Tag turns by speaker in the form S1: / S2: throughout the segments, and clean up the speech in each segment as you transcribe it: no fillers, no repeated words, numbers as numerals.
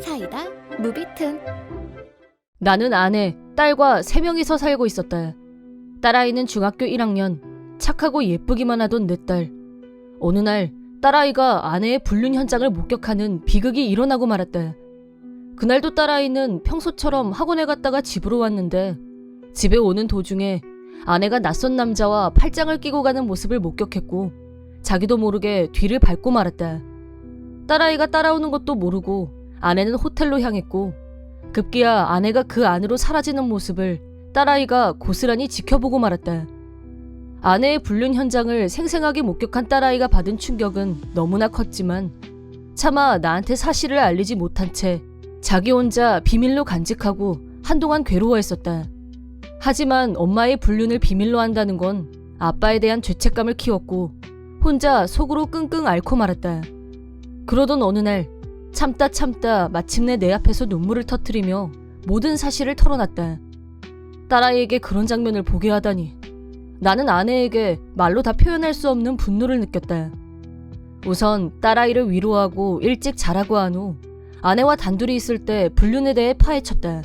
S1: 사이다 무비튼.
S2: 나는 아내, 딸과 3명이서 살고 있었다. 딸아이는 중학교 1학년, 착하고 예쁘기만 하던 내 딸. 어느 날 딸아이가 아내의 불륜 현장을 목격하는 비극이 일어나고 말았다. 그날도 딸아이는 평소처럼 학원에 갔다가 집으로 왔는데 집에 오는 도중에 아내가 낯선 남자와 팔짱을 끼고 가는 모습을 목격했고 자기도 모르게 뒤를 밟고 말았다. 딸아이가 따라오는 것도 모르고 아내는 호텔로 향했고 급기야 아내가 그 안으로 사라지는 모습을 딸아이가 고스란히 지켜보고 말았다. 아내의 불륜 현장을 생생하게 목격한 딸아이가 받은 충격은 너무나 컸지만 차마 나한테 사실을 알리지 못한 채 자기 혼자 비밀로 간직하고 한동안 괴로워했었다. 하지만 엄마의 불륜을 비밀로 한다는 건 아빠에 대한 죄책감을 키웠고 혼자 속으로 끙끙 앓고 말았다. 그러던 어느 날 참다 마침내 내 앞에서 눈물을 터뜨리며 모든 사실을 털어놨다. 딸아이에게 그런 장면을 보게 하다니. 나는 아내에게 말로 다 표현할 수 없는 분노를 느꼈다. 우선 딸아이를 위로하고 일찍 자라고 한 후 아내와 단둘이 있을 때 불륜에 대해 파헤쳤다.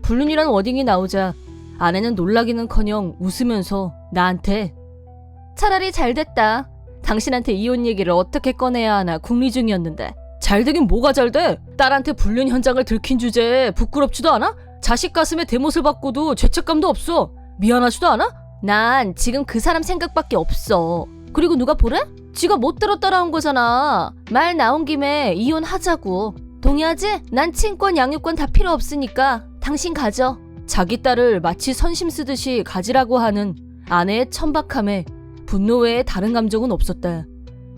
S2: 불륜이란 워딩이 나오자 아내는 놀라기는커녕 웃으면서 나한테 차라리 잘됐다. 당신한테 이혼 얘기를 어떻게 꺼내야 하나 궁리 중이었는데. 잘되긴 뭐가 잘돼? 딸한테 불륜 현장을 들킨 주제에 부끄럽지도 않아? 자식 가슴에 대못을 받고도 죄책감도 없어. 미안하지도 않아? 난 지금 그 사람 생각밖에 없어. 그리고 누가 보래? 지가 멋대로 따라온 거잖아. 말 나온 김에 이혼하자고. 동의하지? 난 친권 양육권 다 필요 없으니까 당신 가져. 자기 딸을 마치 선심 쓰듯이 가지라고 하는 아내의 천박함에 분노 외에 다른 감정은 없었다.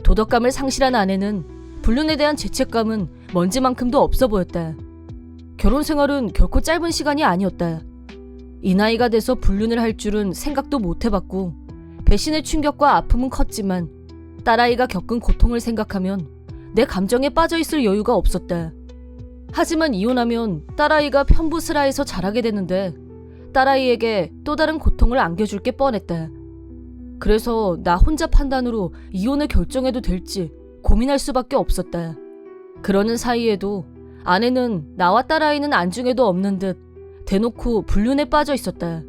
S2: 도덕감을 상실한 아내는 불륜에 대한 죄책감은 먼지만큼도 없어 보였다. 결혼 생활은 결코 짧은 시간이 아니었다. 이 나이가 돼서 불륜을 할 줄은 생각도 못 해봤고 배신의 충격과 아픔은 컸지만 딸아이가 겪은 고통을 생각하면 내 감정에 빠져있을 여유가 없었다. 하지만 이혼하면 딸아이가 편부스라에서 자라게 되는데 딸아이에게 또 다른 고통을 안겨줄 게 뻔했다. 그래서 나 혼자 판단으로 이혼을 결정해도 될지 고민할 수밖에 없었다. 그러는 사이에도 아내는 나와 딸아이는 안중에도 없는 듯 대놓고 불륜에 빠져 있었다.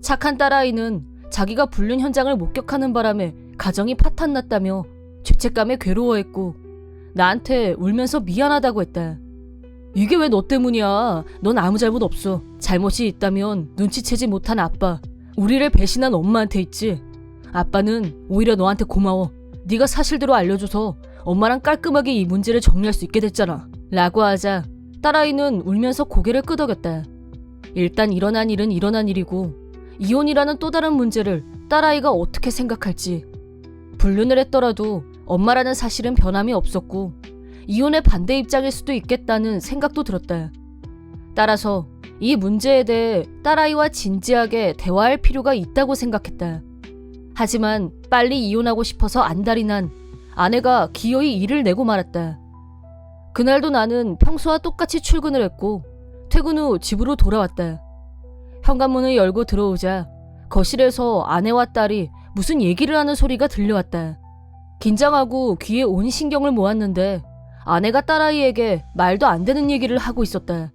S2: 착한 딸아이는 자기가 불륜 현장을 목격하는 바람에 가정이 파탄났다며 죄책감에 괴로워했고 나한테 울면서 미안하다고 했다. 이게 왜 너 때문이야? 넌 아무 잘못 없어. 잘못이 있다면 눈치채지 못한 아빠, 우리를 배신한 엄마한테 있지. 아빠는 오히려 너한테 고마워. 네가 사실대로 알려줘서 엄마랑 깔끔하게 이 문제를 정리할 수 있게 됐잖아. 라고 하자 딸아이는 울면서 고개를 끄덕였다. 일단 일어난 일은 일어난 일이고 이혼이라는 또 다른 문제를 딸아이가 어떻게 생각할지. 불륜을 했더라도 엄마라는 사실은 변함이 없었고 이혼의 반대 입장일 수도 있겠다는 생각도 들었다. 따라서 이 문제에 대해 딸아이와 진지하게 대화할 필요가 있다고 생각했다. 하지만 빨리 이혼하고 싶어서 안달이 난 아내가 기어이 일을 내고 말았다. 그날도 나는 평소와 똑같이 출근을 했고 퇴근 후 집으로 돌아왔다. 현관문을 열고 들어오자 거실에서 아내와 딸이 무슨 얘기를 하는 소리가 들려왔다. 긴장하고 귀에 온 신경을 모았는데 아내가 딸아이에게 말도 안 되는 얘기를 하고 있었다.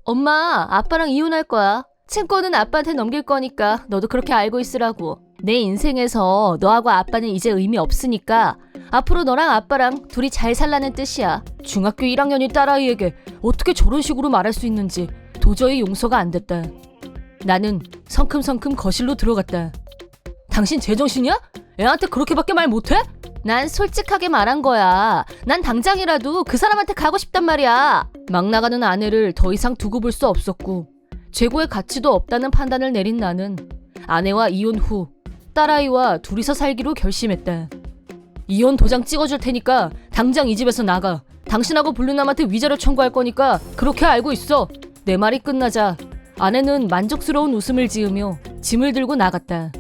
S2: 엄마, 아빠랑 이혼할 거야. 친권은 아빠한테 넘길 거니까 너도 그렇게 알고 있으라고. 내 인생에서 너하고 아빠는 이제 의미 없으니까 앞으로 너랑 아빠랑 둘이 잘 살라는 뜻이야. 중학교 1학년이 딸아이에게 어떻게 저런 식으로 말할 수 있는지 도저히 용서가 안 됐다. 나는 성큼성큼 거실로 들어갔다. 당신 제정신이야? 애한테 그렇게밖에 말 못해? 난 솔직하게 말한 거야. 난 당장이라도 그 사람한테 가고 싶단 말이야. 막 나가는 아내를 더 이상 두고 볼 수 없었고 재고의 가치도 없다는 판단을 내린 나는 아내와 이혼 후 딸아이와 둘이서 살기로 결심했다. 이혼 도장 찍어줄 테니까 당장 이 집에서 나가. 당신하고 불륜남한테 위자료 청구할 거니까 그렇게 알고 있어. 내 말이 끝나자 아내는 만족스러운 웃음을 지으며 짐을 들고 나갔다.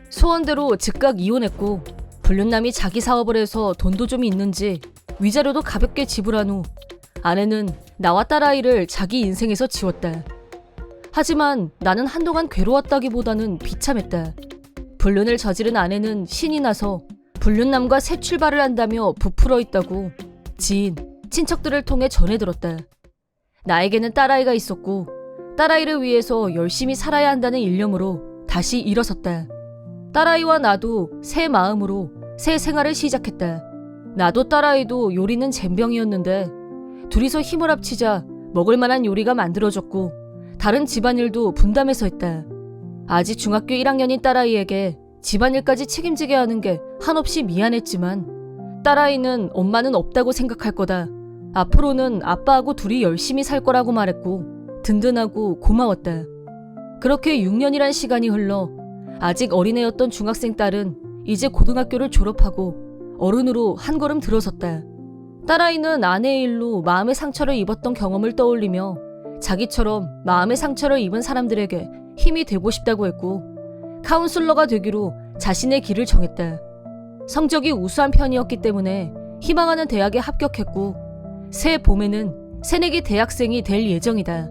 S2: 소원대로 즉각 이혼했고 불륜남이 자기 사업을 해서 돈도 좀 있는지 위자료도 가볍게 지불한 후 아내는 나와 딸아이를 자기 인생에서 지웠다. 하지만 나는 한동안 괴로웠다기보다는 비참했다. 불륜을 저지른 아내는 신이 나서 불륜남과 새 출발을 한다며 부풀어 있다고 지인, 친척들을 통해 전해 들었다. 나에게는 딸아이가 있었고 딸아이를 위해서 열심히 살아야 한다는 일념으로 다시 일어섰다. 딸아이와 나도 새 마음으로 새 생활을 시작했다. 나도 딸아이도 요리는 젬병이었는데 둘이서 힘을 합치자 먹을 만한 요리가 만들어졌고 다른 집안일도 분담해서 했다. 아직 중학교 1학년인 딸아이에게 집안일까지 책임지게 하는 게 한없이 미안했지만 딸아이는 엄마는 없다고 생각할 거다. 앞으로는 아빠하고 둘이 열심히 살 거라고 말했고 든든하고 고마웠다. 그렇게 6년이란 시간이 흘러 아직 어린애였던 중학생 딸은 이제 고등학교를 졸업하고 어른으로 한 걸음 들어섰다. 딸아이는 아내의 일로 마음의 상처를 입었던 경험을 떠올리며 자기처럼 마음의 상처를 입은 사람들에게 힘이 되고 싶다고 했고 카운슬러가 되기로 자신의 길을 정했다. 성적이 우수한 편이었기 때문에 희망하는 대학에 합격했고 새 봄에는 새내기 대학생이 될 예정이다.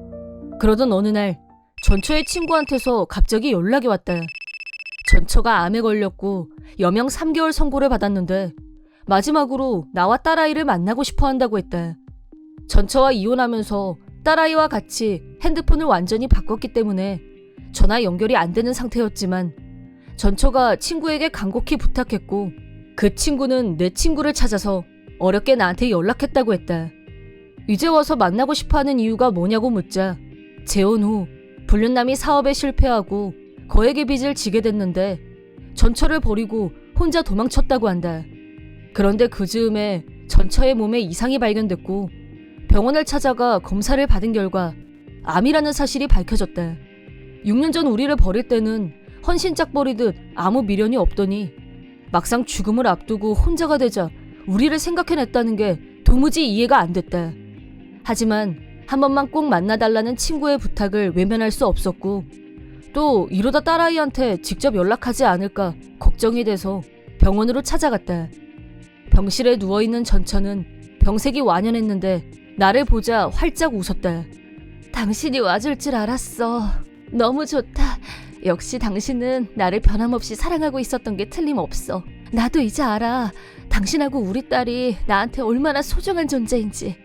S2: 그러던 어느 날 전처의 친구한테서 갑자기 연락이 왔다. 전처가 암에 걸렸고 여명 3개월 선고를 받았는데 마지막으로 나와 딸아이를 만나고 싶어 한다고 했다. 전처와 이혼하면서 딸아이와 같이 핸드폰을 완전히 바꿨기 때문에 전화 연결이 안 되는 상태였지만 전처가 친구에게 간곡히 부탁했고 그 친구는 내 친구를 찾아서 어렵게 나한테 연락했다고 했다. 이제 와서 만나고 싶어하는 이유가 뭐냐고 묻자 재혼 후 불륜남이 사업에 실패하고 거액의 빚을 지게 됐는데 전처를 버리고 혼자 도망쳤다고 한다. 그런데 그 즈음에 전처의 몸에 이상이 발견됐고 병원을 찾아가 검사를 받은 결과 암이라는 사실이 밝혀졌다. 6년 전 우리를 버릴 때는 헌신짝 버리듯 아무 미련이 없더니 막상 죽음을 앞두고 혼자가 되자 우리를 생각해냈다는 게 도무지 이해가 안 됐다. 하지만 한 번만 꼭 만나달라는 친구의 부탁을 외면할 수 없었고 또 이러다 딸아이한테 직접 연락하지 않을까 걱정이 돼서 병원으로 찾아갔다. 병실에 누워있는 전처는 병색이 완연했는데 나를 보자 활짝 웃었다. 당신이 와줄 줄 알았어. 너무 좋다. 역시 당신은 나를 변함없이 사랑하고 있었던 게 틀림없어. 나도 이제 알아. 당신하고 우리 딸이 나한테 얼마나 소중한 존재인지.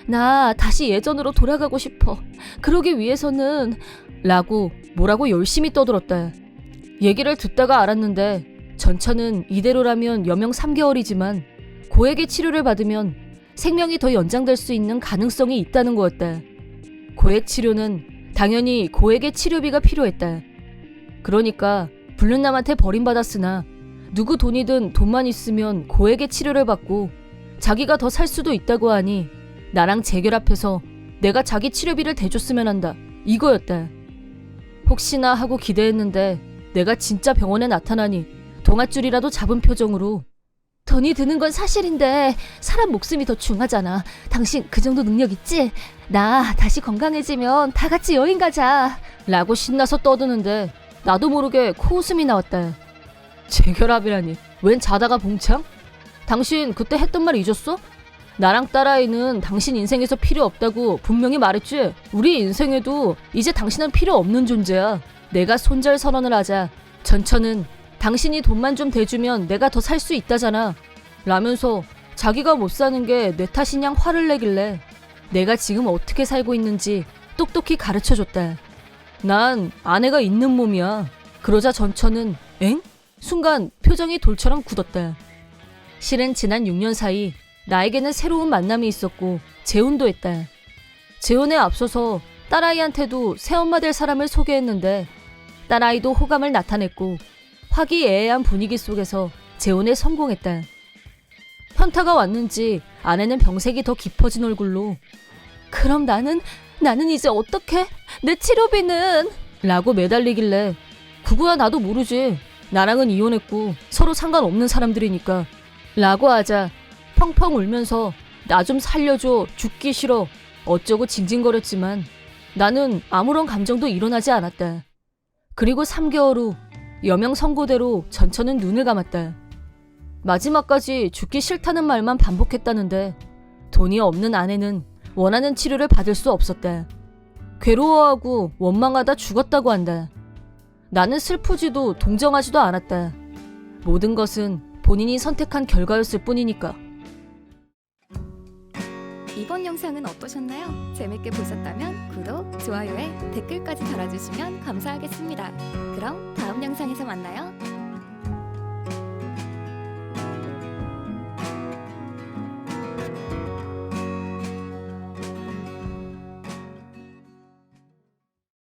S2: 나 다시 예전으로 돌아가고 싶어. 그러기 위해서는 라고 뭐라고 열심히 떠들었다. 얘기를 듣다가 알았는데 전처는 이대로라면 여명 3개월이지만 고액의 치료를 받으면 생명이 더 연장될 수 있는 가능성이 있다는 거였다. 고액 치료는 당연히 고액의 치료비가 필요했다. 그러니까 불륜남한테 버림받았으나 누구 돈이든 돈만 있으면 고액의 치료를 받고 자기가 더 살 수도 있다고 하니 나랑 재결합해서 내가 자기 치료비를 대줬으면 한다. 이거였다. 혹시나 하고 기대했는데 내가 진짜 병원에 나타나니 동아줄이라도 잡은 표정으로 돈이 드는 건 사실인데 사람 목숨이 더 중하잖아. 당신 그 정도 능력 있지? 나 다시 건강해지면 다 같이 여행 가자. 라고 신나서 떠드는데 나도 모르게 코웃음이 나왔다. 재결합이라니. 웬 자다가 봉창? 당신 그때 했던 말 잊었어? 나랑 딸아이는 당신 인생에서 필요 없다고 분명히 말했지? 우리 인생에도 이제 당신은 필요 없는 존재야. 내가 손절 선언을 하자 전처는 당신이 돈만 좀 대주면 내가 더 살 수 있다잖아 라면서 자기가 못 사는 게 내 탓이냐 화를 내길래 내가 지금 어떻게 살고 있는지 똑똑히 가르쳐줬다. 난 아내가 있는 몸이야. 그러자 전처는 엥? 순간 표정이 돌처럼 굳었다. 실은 지난 6년 사이 나에게는 새로운 만남이 있었고 재혼도 했다. 재혼에 앞서서 딸아이한테도 새엄마 될 사람을 소개했는데 딸아이도 호감을 나타냈고 화기애애한 분위기 속에서 재혼에 성공했다. 현타가 왔는지 아내는 병색이 더 깊어진 얼굴로 그럼 나는 이제 어떡해? 내 치료비는? 라고 매달리길래 그거야 나도 모르지. 나랑은 이혼했고 서로 상관없는 사람들이니까 라고 하자 펑펑 울면서 나 좀 살려줘. 죽기 싫어. 어쩌고 징징거렸지만 나는 아무런 감정도 일어나지 않았다. 그리고 3개월 후 여명 선고대로 전처는 눈을 감았다. 마지막까지 죽기 싫다는 말만 반복했다는데 돈이 없는 아내는 원하는 치료를 받을 수 없었다. 괴로워하고 원망하다 죽었다고 한다. 나는 슬프지도 동정하지도 않았다. 모든 것은 본인이 선택한 결과였을 뿐이니까.
S1: 이번 영상은 어떠셨나요? 재밌게 보셨다면 구독, 좋아요에 댓글까지 달아주시면 감사하겠습니다. 그럼 다음 영상에서 만나요.